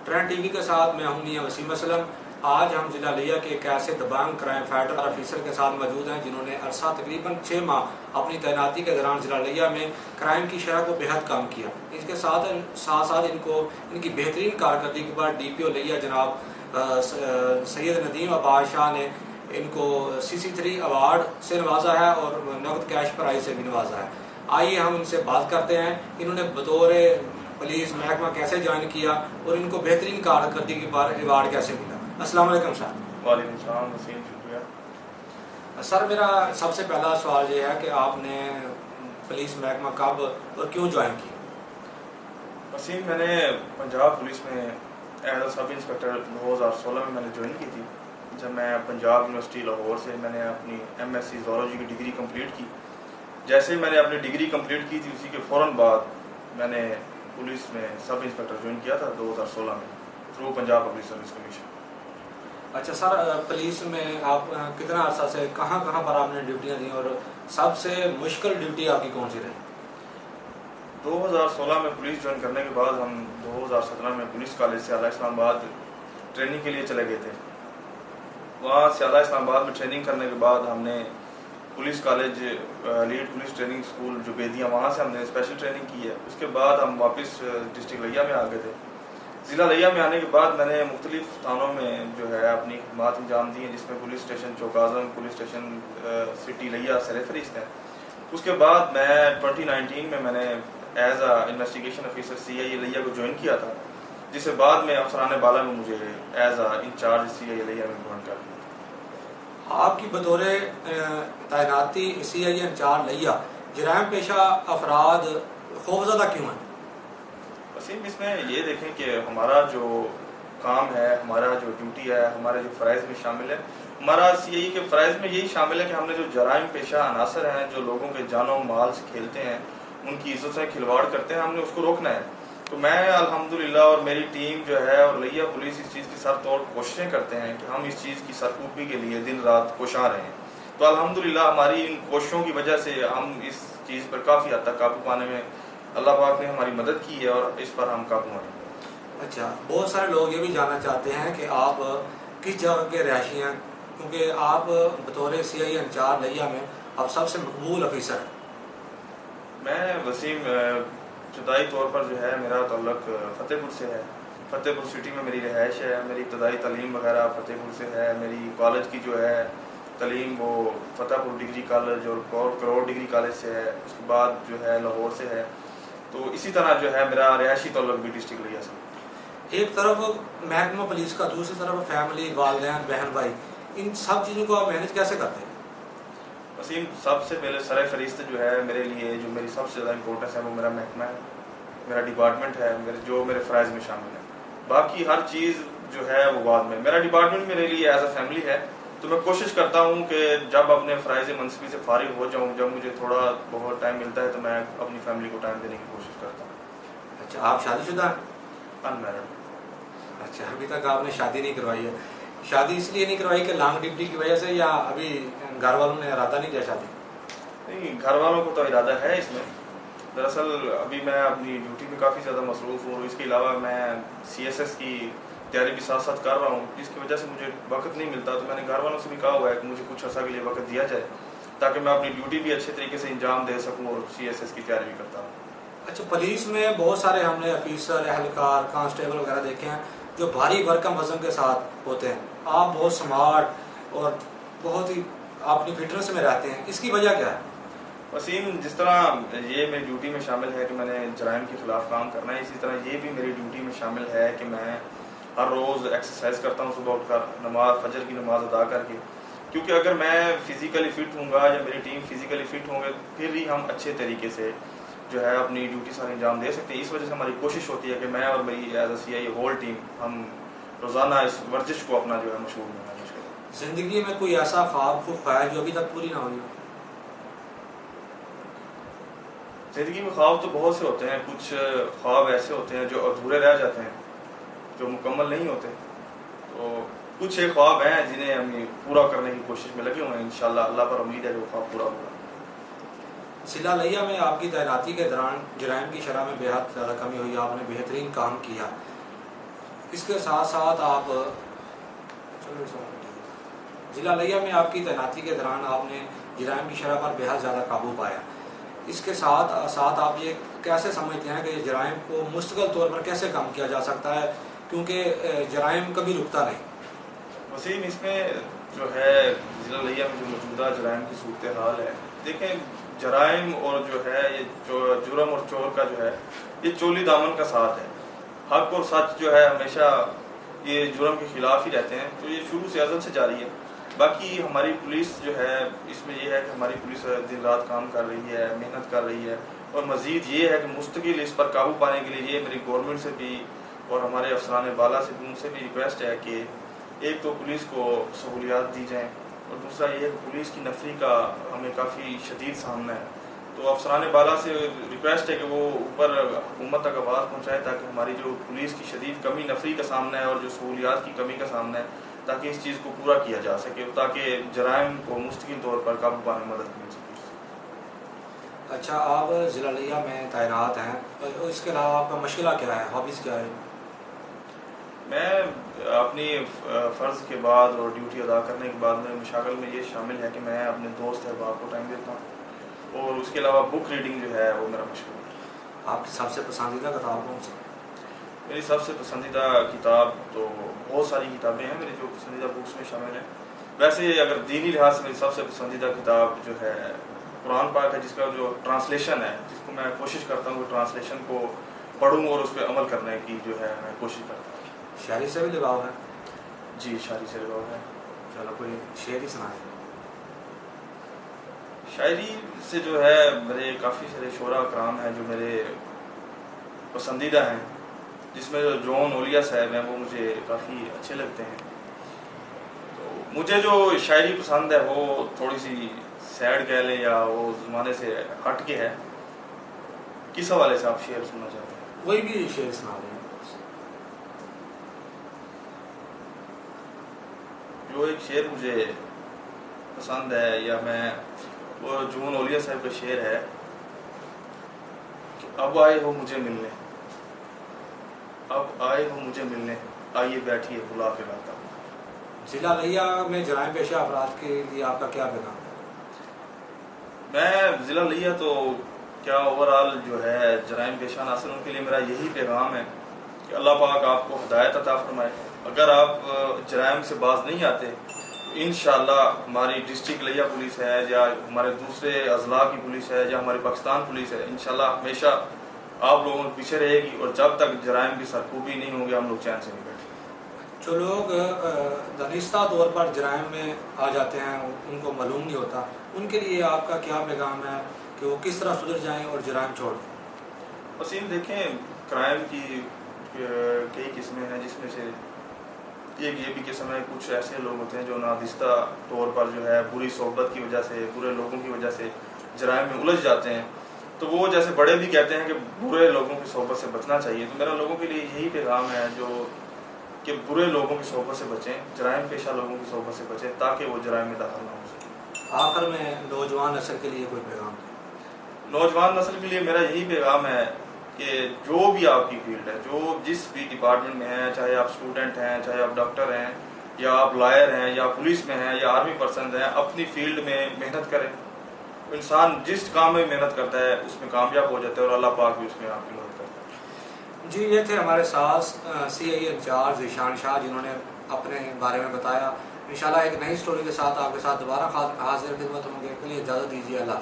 Trend TV के साथ मैं हूं मियां वसीम असलम। आज हम ज़िला लिया के एक ऐसे दबंग क्राइम फाइटर ऑफिसर के साथ मौजूद हैं जिन्होंने अरसा तकरीबन 6 माह अपनी तैनाती के दौरान ज़िला लिया में क्राइम की शरह को बेहद कम किया। इसके साथ साथ इनको इनकी बेहतरीन कारकर्दगी के बाद DPO लिया जनाब सैयद नदीम अब्बास शाह ने इनको CC3 अवार्ड से नवाजा है और नकद कैश प्राइज से भी नवाजा है। आइए हम इनसे बात करते हैं, इन्होंने बतौर पुलिस महकमा कैसे ज्वाइन किया और इनको बेहतरीन कारकर्दगी पर अवार्ड कैसे मिला। अस्सलाम वालेकुम सर। वालेकुम सलाम वसीम, शुक्रिया। सर मेरा सबसे पहला सवाल ये है कि आपने पुलिस महकमा कब और क्यों ज्वाइन किया? वसीम, मैंने पंजाब पुलिस में एज सब इंस्पेक्टर 2016 में मैंने ज्वाइन की थी। जब मैं पंजाब यूनिवर्सिटी लाहौर से मैंने अपनी MSc ज़ूलॉजी की डिग्री कंप्लीट की। जैसे ही मैंने अपनी डिग्री कंप्लीट की थी उसी के फ़ौरन बाद मैंने पुलिस में सब इंस्पेक्टर ज्वाइन किया था 2016 में through Punjab public service commission. अच्छा सर, पुलिस में आप कितना अर्सा से कहाँ पर आपने ड्यूटियाँ दी और सबसे मुश्किल ड्यूटी आपकी कौन सी रही? 2016 में पुलिस ज्वाइन करने के बाद हम 2017 में पुलिस कॉलेज से आला इस्लामाबाद ट्रेनिंग के लिए चले गए थे। वहाँ से आला इस्लामाबाद में ट्रेनिंग करने के बाद हमने police college lead police training school जो बेदिया, वहाँ से हमने स्पेशल ट्रेनिंग की है। उसके बाद हम वापस डिस्ट्रिक्ट लिया में आ गए थे। ज़िला लिया में आने के बाद मैंने मुख्तलिफ थानों में जो है अपनी खदमात अंजाम दी हैं, जिसमें पुलिस स्टेशन चौकाज़म, पुलिस स्टेशन सिटी लिया सरफरिस्त है। उसके बाद मैं 2019 में मैंने as a investigation officer CIA Layyah को ज्वाइन किया था, जिसके बाद में अफसरान बाला में मुझे एज आ इंचार्ज CIA लिया में ज्वाइन कर दिया। आपकी बतौर तैनाती CIA इंचार्ज लिया जराइम पेशा अफराद खौफजदा क्यों हैं? वसीम, इसमें ये देखें कि हमारा जो काम है, हमारा जो ड्यूटी है, हमारे जो फ़राइज़ में शामिल है, हमारा CIA के फ़राइज़ में यही शामिल है कि हमने जो जराइम पेशा अनासर हैं, जो लोगों के जानो माल से खेलते हैं, उनकी इज्जत से खिलवाड़ करते हैं, हमने उसको रोकना है। तो मैं अल्हम्दुलिल्लाह और मेरी टीम जो है और लिया पुलिस इस चीज़ की सर तोड़ कोशिशें करते हैं कि हम इस चीज़ की सरकूबी के लिए दिन रात कोशां रहें। तो अल्हम्दुलिल्लाह हमारी इन कोशिशों की वजह से हम इस चीज़ पर काफ़ी हद तक काबू पाने में अल्लाह पाक ने हमारी मदद की है और इस पर हम काबू आए। अच्छा, बहुत सारे लोग ये भी जानना चाहते हैं कि आप किस जगह के रहायशी हैं, क्योंकि आप बतौर CIA इंचार्ज लिया में आप सबसे मकबूल ऑफिसर हैं। मैं वसीम इब्तदाई तौर पर जो है मेरा ताल्लुक फ़तेहपुर से है। फ़तेहपुर सिटी में मेरी रिहाइश है। मेरी इब्तदाई तालीम वगैरह फ़तेहपुर से है। मेरी कॉलेज की जो है तालीम वो फ़तेहपुर डिग्री कॉलेज और करोड़ डिग्री कॉलेज से है। उसके बाद जो है लाहौर से है। तो इसी तरह जो है मेरा रिहायशी ताल्लुक भी डिस्ट्रिक्ट लिया से। एक तरफ महकमा पुलिस का, दूसरी तरफ फैमिली, वालिदैन, बहन भाई, इन सब चीज़ों को आप मैनेज कैसे करते हैं? वसीम, सबसे पहले सर फरिश्त जो है मेरे लिए जो मेरी सबसे ज़्यादा इंपॉर्टेंस है वो मेरा महकमा है, मेरा डिपार्टमेंट है, मेरे फ़राइज़ में शामिल है। बाकी हर चीज़ जो है वो बाद में। मेरा डिपार्टमेंट मेरे लिए एज अ फैमिली है। तो मैं कोशिश करता हूँ कि जब अपने फ़राइज़ मनसबी से फारिग हो जाऊँ, जब मुझे थोड़ा बहुत टाइम मिलता है तो मैं अपनी फैमिली को टाइम देने की कोशिश करता हूँ। अच्छा, आप शादीशुदा हैं? अनमैरिड। अच्छा, अभी तक आपने शादी नहीं करवाई है। शादी इसलिए नहीं करवाई कि लॉन्ग ड्यूटी की वजह से, या अभी घर वालों ने इरादा नहीं किया शादी? नहीं, घर वालों को तो इरादा है इसमें। दरअसल अभी मैं अपनी ड्यूटी में काफ़ी ज़्यादा मसरूफ़ हूँ। इसके अलावा मैं CSS की तैयारी भी साथ साथ कर रहा हूँ, जिसकी वजह से मुझे वक्त नहीं मिलता। तो मैंने घर वालों से भी कहा हुआ है कि मुझे कुछ अर्सा के लिए वक्त दिया जाए ताकि मैं अपनी ड्यूटी भी अच्छे तरीके से इंजाम दे सकूँ और CSS की तैयारी भी करता हूँ। अच्छा, पुलिस में बहुत सारे हमने ऑफिसर, एहलकार, कांस्टेबल वगैरह देखे हैं जो भारी भरकम वजन के साथ होते हैं। आप बहुत स्मार्ट और बहुत ही अपनी फिटनेस में रहते हैं, इसकी वजह क्या है? वसीम, जिस तरह ये मेरी ड्यूटी में शामिल है कि मैंने जराइम के ख़िलाफ़ काम करना है, इसी तरह ये भी मेरी ड्यूटी में शामिल है कि मैं हर रोज़ एक्सरसाइज करता हूँ सुबह उठकर, फजर की नमाज अदा करके। क्योंकि अगर मैं फ़िज़िकली फ़िट हूँगा या मेरी टीम फ़िज़िकली फ़िट होंगे फिर ही हम अच्छे तरीके से जो है अपनी ड्यूटी सारी अंजाम दे सकते हैं। इस वजह से हमारी कोशिश होती है कि मैं और मेरी as a CIA whole team हम रोज़ाना इस वर्जिश को अपना जो है मशहूर बनाना चाहिए। ज़िंदगी में कोई ऐसा ख्वाब जो अभी तक पूरी ना हुई हो? ज़िंदगी में ख्वाब तो बहुत से होते हैं। कुछ ख्वाब ऐसे होते हैं जो अधूरे रह जाते हैं, जो मुकम्मल नहीं होते। तो कुछ एक ख्वाब हैं जिन्हें हम पूरा करने की कोशिश में लगे हुए हैं। इंशाल्लाह अल्लाह पर उम्मीद है कि वो ख्वाब पूरा होगा। ज़िला लिया में आपकी तैनाती के दौरान जराइम की शरह में बेहद ज़्यादा कमी हुई, आपने बेहतरीन काम किया। اس کے ساتھ ساتھ آپ ضلع لیا میں آپ کی تعیناتی کے دوران آپ نے جرائم کی شرح پر بے حد زیادہ قابو پایا. اس کے ساتھ ساتھ آپ یہ کیسے سمجھتے ہیں کہ جرائم کو مستقل طور پر کیسے کم کیا جا سکتا ہے، کیونکہ جرائم کبھی رکتا نہیں؟ وسیم، اس میں جو ہے ضلع لیا میں جو موجودہ جرائم کی صورتحال ہے، دیکھیں جرائم اور جو ہے یہ جرم اور چور کا جو ہے یہ چولی دامن کا ساتھ ہے. حق اور سچ جو ہے ہمیشہ یہ جرم کے خلاف ہی رہتے ہیں، تو یہ شروع سے ازل سے جاری ہے. باقی ہماری پولیس جو ہے اس میں یہ ہے کہ ہماری پولیس دن رات کام کر رہی ہے، محنت کر رہی ہے، اور مزید یہ ہے کہ مستقل اس پر قابو پانے کے لیے یہ میری گورنمنٹ سے بھی اور ہمارے افسران بالا سے بھی ان سے بھی ریکویسٹ ہے کہ ایک تو پولیس کو سہولیات دی جائیں، اور دوسرا یہ ہے کہ پولیس کی نفری کا ہمیں کافی شدید سامنا ہے. تو افسران بالا سے ریکویسٹ ہے کہ وہ اوپر حکومت تک آواز پہنچائے تاکہ ہماری جو پولیس کی شدید کمی نفری کا سامنا ہے اور جو سہولیات کی کمی کا سامنا ہے، تاکہ اس چیز کو پورا کیا جا سکے، تاکہ جرائم کو مستقل طور پر قابو پانے میں مدد مل سکے. اچھا، آپ ضلع لیا میں تعینات ہیں، اس کے علاوہ آپ کا مشغلہ کیا ہے، ہابیز کیا ہے؟ میں اپنی فرض کے بعد اور ڈیوٹی ادا کرنے کے بعد میرے مشاغل میں یہ شامل ہے کہ میں اپنے دوست احباب کو ٹائم دیتا ہوں، اور اس کے علاوہ بک ریڈنگ جو ہے وہ میرا مشغلہ ہے. آپ کی سب سے پسندیدہ کتاب کون سی؟ میری سب سے پسندیدہ کتاب تو بہت ساری کتابیں ہیں میری جو پسندیدہ بکس میں شامل ہیں. ویسے اگر دینی لحاظ سے میری سب سے پسندیدہ کتاب جو ہے قرآن پاک ہے، جس کا جو ٹرانسلیشن ہے، جس کو میں کوشش کرتا ہوں کہ ٹرانسلیشن کو پڑھوں اور اس پہ عمل کرنے کی جو ہے میں کوشش کرتا ہوں. شاعری سے بھی لگاؤ ہے؟ جی، شاعری سے لگاؤ ہے. چلو کوئی شعر ہی سنائیں. شاعری سے جو ہے میرے کافی سارے شعراء کرام ہیں جو میرے پسندیدہ ہیں، جس میں جو جون اولیا صاحب ہیں وہ مجھے کافی اچھے لگتے ہیں. تو مجھے جو شاعری پسند ہے وہ تھوڑی سی سیڈ کہہ لیں یا وہ زمانے سے ہٹ کے ہے. کس حوالے سے آپ شعر سننا چاہتے ہیں؟ کوئی بھی شعر سنا دیں. جو ایک شعر مجھے پسند ہے یا میں وہ جون اولیا صاحب کا شعر ہے کہ اب آئے ہو مجھے ملنے، اب آئے ہو مجھے ملنے، آئیے بیٹھیے بلا کے لاتا ہوں. ضلع لیا میں جرائم پیشہ افراد کے لیے آپ کا کیا پیغام ہے؟ میں ضلع لیا تو کیا اوور آل جو ہے جرائم پیشہ ناصر ان کے لیے میرا یہی پیغام ہے کہ اللہ پاک آپ کو ہدایت عطا فرمائے. اگر آپ جرائم سے باز نہیں آتے تو انشاءاللہ ہماری ڈسٹرکٹ لیا پولیس ہے یا ہمارے دوسرے اضلاع کی پولیس ہے یا ہماری پاکستان پولیس ہے، انشاءاللہ ہمیشہ آپ لوگوں کے پیچھے رہے گی، اور جب تک جرائم کی سرکوبی نہیں ہوں گے ہم لوگ چین سے نہیں بیٹھیں. جو لوگ دانستہ طور پر جرائم میں آ جاتے ہیں، ان کو معلوم نہیں ہوتا، ان کے لیے آپ کا کیا پیغام ہے کہ وہ کس طرح سدھر جائیں اور جرائم چھوڑ دیں؟ وسیم، دیکھیں کرائم کی کئی قسمیں ہیں، جس میں سے ایک یہ بھی قسم ہے کچھ ایسے لوگ ہوتے ہیں جو نادستہ طور پر جو ہے بری صحبت کی وجہ سے، برے لوگوں کی وجہ سے جرائم میں الجھ جاتے ہیں. تو وہ جیسے بڑے بھی کہتے ہیں کہ برے لوگوں کی صحبت سے بچنا چاہیے، تو میرا لوگوں کے لیے یہی پیغام ہے جو کہ برے لوگوں کی صحبت سے بچیں، جرائم پیشہ لوگوں کی صحبت سے بچیں تاکہ وہ جرائم میں داخل نہ ہو سکیں. آخر میں نوجوان نسل کے لیے کوئی پیغام؟ نوجوان نسل کے لیے میرا یہی پیغام ہے کہ جو بھی آپ کی فیلڈ ہے، جو جس بھی ڈپارٹمنٹ میں ہیں، چاہے آپ اسٹوڈنٹ ہیں، چاہے آپ ڈاکٹر ہیں، یا آپ لائر ہیں، یا پولیس میں ہیں، یا آرمی پرسنز ہیں، اپنی فیلڈ میں محنت کریں. انسان جس کام میں محنت کرتا ہے اس میں کامیاب ہو جاتا ہے، اور اللہ پاک بھی اس میں آپ کی مدد کرتا ہے. جی، یہ تھے ہمارے ساتھ CI انچارج ذیشان شاہ، جنہوں نے اپنے بارے میں بتایا. انشاءاللہ ایک نئی سٹوری کے ساتھ آپ کے ساتھ دوبارہ حاضر خدمت ہوں گے. کے لیے اجازت دیجیے. اللہ.